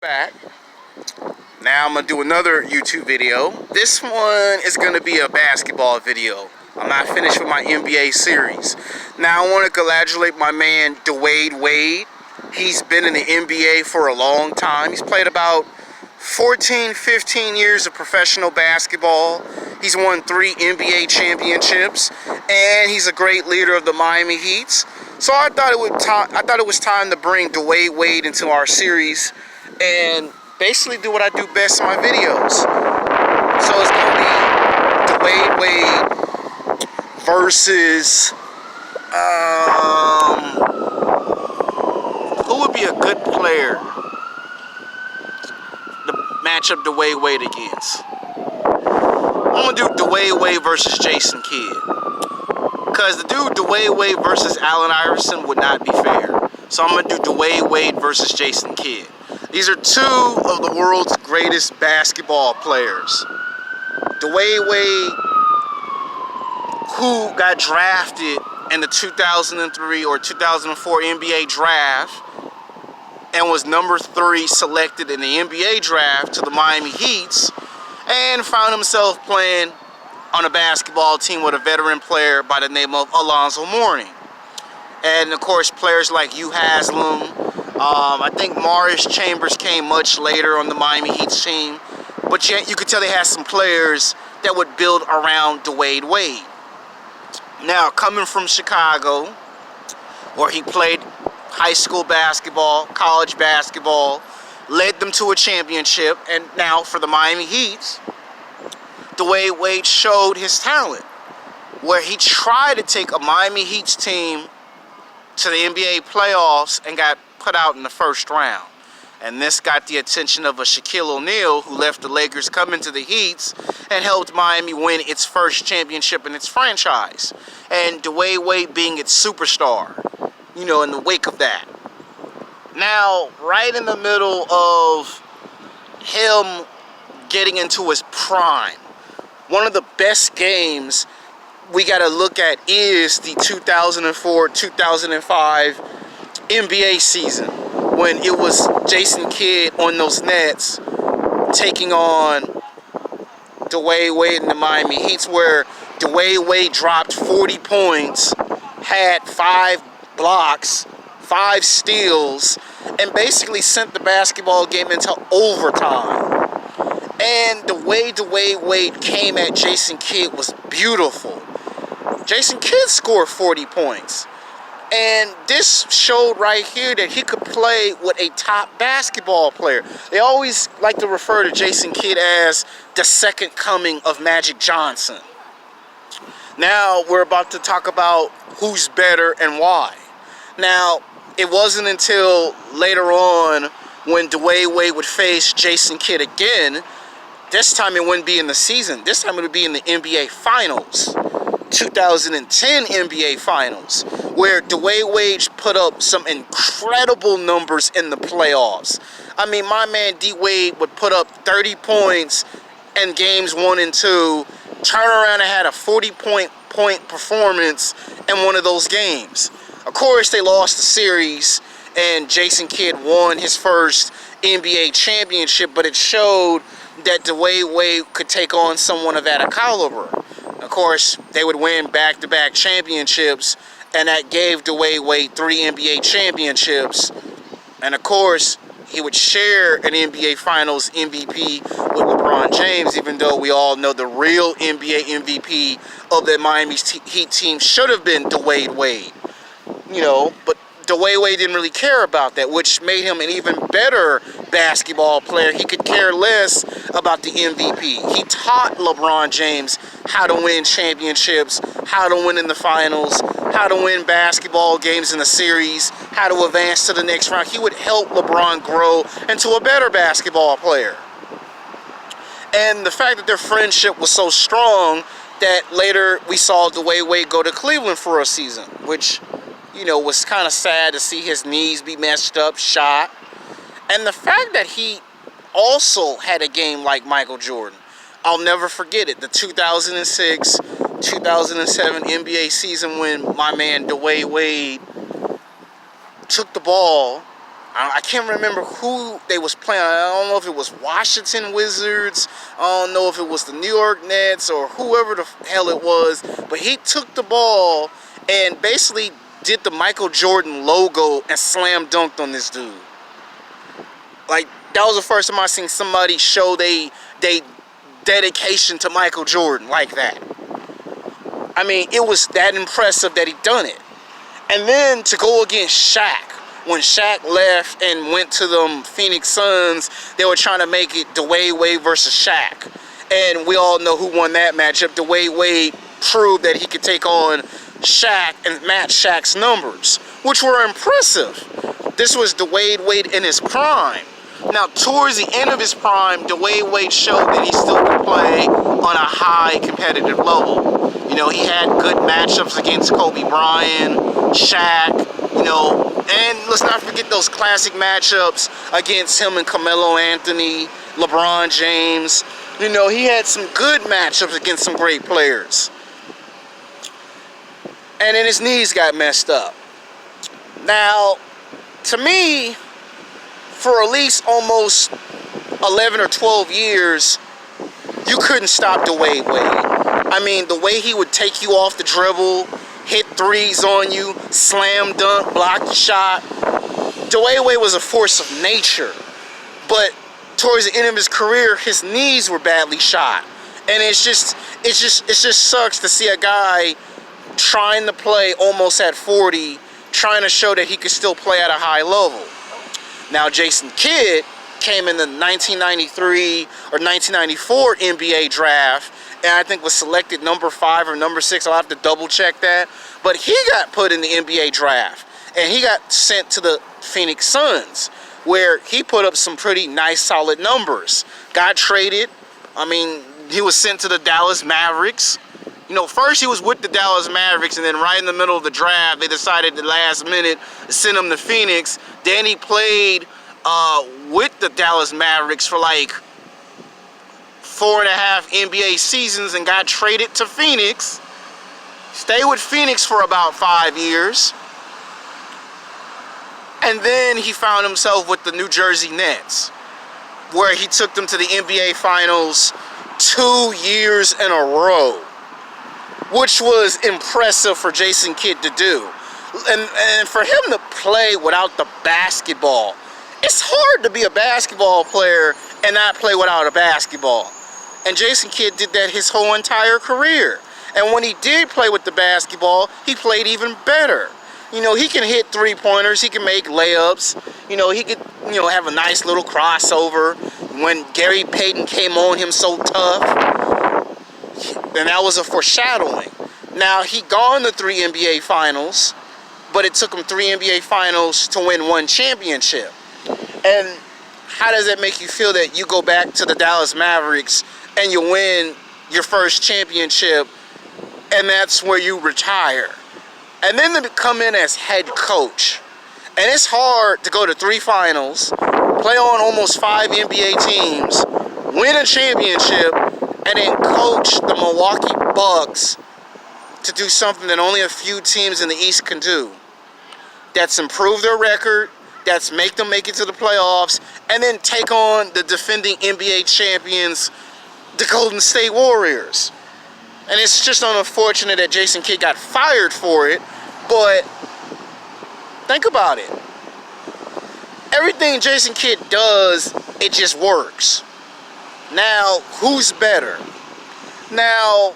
Back. Now I'm gonna do another YouTube video. This one is gonna be a basketball video. I'm not finished with my NBA series. Now I want to congratulate my man D.Wade. He's been in the NBA for a long time. He's played about 14, 15 years of professional basketball. He's won 3 NBA championships, and he's a great leader of the Miami Heats. So I thought it was time to bring D.Wade into our series and basically do what I do best in my videos. So it's gonna be D.Wade versus who would be a good player to match up D.Wade against? I'm gonna do D.Wade versus J.Kidd. Because the dude D.Wade versus Allen Iverson would not be fair. So I'm gonna do D.Wade versus J.Kidd. These are 2 of the world's greatest basketball players. D.Wade, who got drafted in the 2003 or 2004 NBA draft and was number 3 selected in the NBA draft to the Miami Heats, and found himself playing on a basketball team with a veteran player by the name of Alonzo Mourning. And of course, players like Hugh Haslam, I think Morris Chambers came much later on the Miami Heat's team, but yet you could tell they had some players that would build around D.Wade. Now, coming from Chicago, where he played high school basketball, college basketball, led them to a championship, and now for the Miami Heat, D.Wade showed his talent, where he tried to take a Miami Heat's team to the NBA playoffs and got put out in the first round. And this got the attention of a Shaquille O'Neal, who left the Lakers, come into the Heat and helped Miami win its first championship in its franchise. And D.Wade being its superstar, in the wake of that. Now, right in the middle of him getting into his prime, one of the best games we got to look at is the 2004-2005 NBA season, when it was J.Kidd on those Nets taking on D.Wade and the Miami Heat, where D.Wade dropped 40 points, had 5 blocks, 5 steals, and basically sent the basketball game into overtime. And the way D.Wade came at J.Kidd was beautiful. J.Kidd scored 40 points. And this showed right here that he could play with a top basketball player. They always like to refer to J.Kidd as the second coming of Magic Johnson. Now we're about to talk about who's better and why. Now, it wasn't until later on when D.Wade would face J.Kidd again. This time it wouldn't be in the season. This time it would be in the NBA Finals. 2010 NBA Finals, where D.Wade put up some incredible numbers in the playoffs. I mean, my man D.Wade would put up 30 points in games 1 and 2, turn around and had a 40-point performance in one of those games. Of course, they lost the series, and J.Kidd won his first NBA championship, but it showed that D.Wade could take on someone of that caliber. Of course, they would win back-to-back championships, and that gave D.Wade 3 NBA championships. And of course, he would share an NBA Finals MVP with LeBron James, even though we all know the real NBA MVP of the Miami Heat team should have been D.Wade. But D.Wade didn't really care about that, which made him an even better basketball player. He could care less about the MVP. He taught LeBron James how to win championships, how to win in the finals, how to win basketball games in the series, how to advance to the next round. He would help LeBron grow into a better basketball player. And the fact that their friendship was so strong that later we saw D.Wade go to Cleveland for a season, which was kind of sad to see his knees be messed up, shot. And the fact that he also had a game like Michael Jordan. I'll never forget it. The 2006-2007 NBA season when my man D.Wade took the ball. I can't remember who they was playing. I don't know if it was Washington Wizards. I don't know if it was the New York Nets or whoever the hell it was. But he took the ball and basically did the Michael Jordan logo and slam dunked on this dude. Like, that was the first time I seen somebody show they dedication to Michael Jordan like that. I mean, it was that impressive that he done it. And then to go against Shaq. When Shaq left and went to them Phoenix Suns, they were trying to make it D.Wade versus Shaq. And we all know who won that matchup. D.Wade proved that he could take on Shaq and match Shaq's numbers, which were impressive. This was D.Wade in his prime. Now, towards the end of his prime, D.Wade showed that he still could play on a high competitive level. You know, he had good matchups against Kobe Bryant, Shaq, you know, and let's not forget those classic matchups against him and Carmelo Anthony, LeBron James. You know, he had some good matchups against some great players. And then his knees got messed up. Now, to me, for at least almost 11 or 12 years, you couldn't stop D.Wade. I mean, the way he would take you off the dribble, hit threes on you, slam dunk, block the shot. D.Wade was a force of nature. But towards the end of his career, his knees were badly shot. And it just sucks to see a guy trying to play almost at 40, trying to show that he could still play at a high level. Now, Jason Kidd came in the 1993 or 1994 NBA draft, and I think was selected number 5 or number 6. I'll have to double check that. But he got put in the NBA draft, and he got sent to the Phoenix Suns, where he put up some pretty nice, solid numbers. Got traded. I mean, he was sent to the Dallas Mavericks. You know, first he was with the Dallas Mavericks, and then right in the middle of the draft, they decided the last minute to send him to Phoenix. Then he played with the Dallas Mavericks for like 4.5 NBA seasons and got traded to Phoenix. Stayed with Phoenix for about 5 years. And then he found himself with the New Jersey Nets, where he took them to the NBA Finals 2 years in a row, which was impressive for Jason Kidd to do. And for him to play without the basketball, it's hard to be a basketball player and not play without a basketball. And Jason Kidd did that his whole entire career. And when he did play with the basketball, he played even better. You know, he can hit three-pointers, he can make layups, you know, he could, you know, have a nice little crossover. When Gary Payton came on him so tough, and that was a foreshadowing. Now, he gone to 3 NBA Finals, but it took him 3 NBA Finals to win 1 championship. And how does that make you feel that you go back to the Dallas Mavericks and you win your first championship, and that's where you retire? And then to come in as head coach. And it's hard to go to 3 finals, play on almost 5 NBA teams, win a championship, and then coach the Milwaukee Bucks to do something that only a few teams in the East can do. That's improve their record, that's make them make it to the playoffs, and then take on the defending NBA champions, the Golden State Warriors. And it's just unfortunate that Jason Kidd got fired for it, but think about it. Everything Jason Kidd does, it just works. Now, who's better? Now,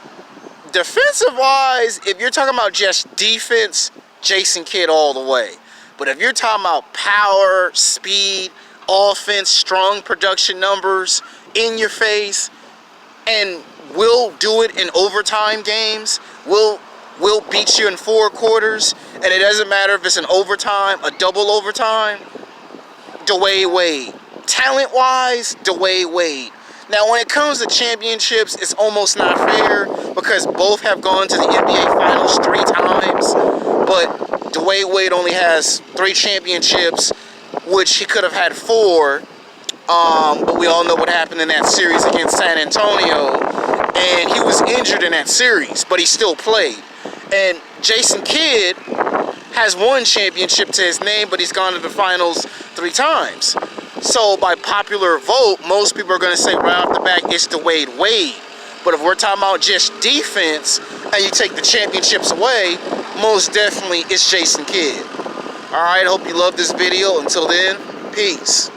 defensive-wise, if you're talking about just defense, Jason Kidd all the way. But if you're talking about power, speed, offense, strong production numbers, in your face, and will do it in overtime games, will beat you in 4 quarters, and it doesn't matter if it's an overtime, a double overtime, D.Wade. Talent-wise, D.Wade. Now, when it comes to championships, it's almost not fair because both have gone to the NBA Finals 3 times, but D.Wade only has 3 championships, which he could have had 4, but we all know what happened in that series against San Antonio, and he was injured in that series, but he still played. And Jason Kidd has 1 championship to his name, but he's gone to the finals 3 3 times. So by popular vote, most people are going to say right off the bat, it's D.Wade. But if we're talking about just defense and you take the championships away, most definitely it's J.Kidd. Alright, hope you love this video. Until then, peace.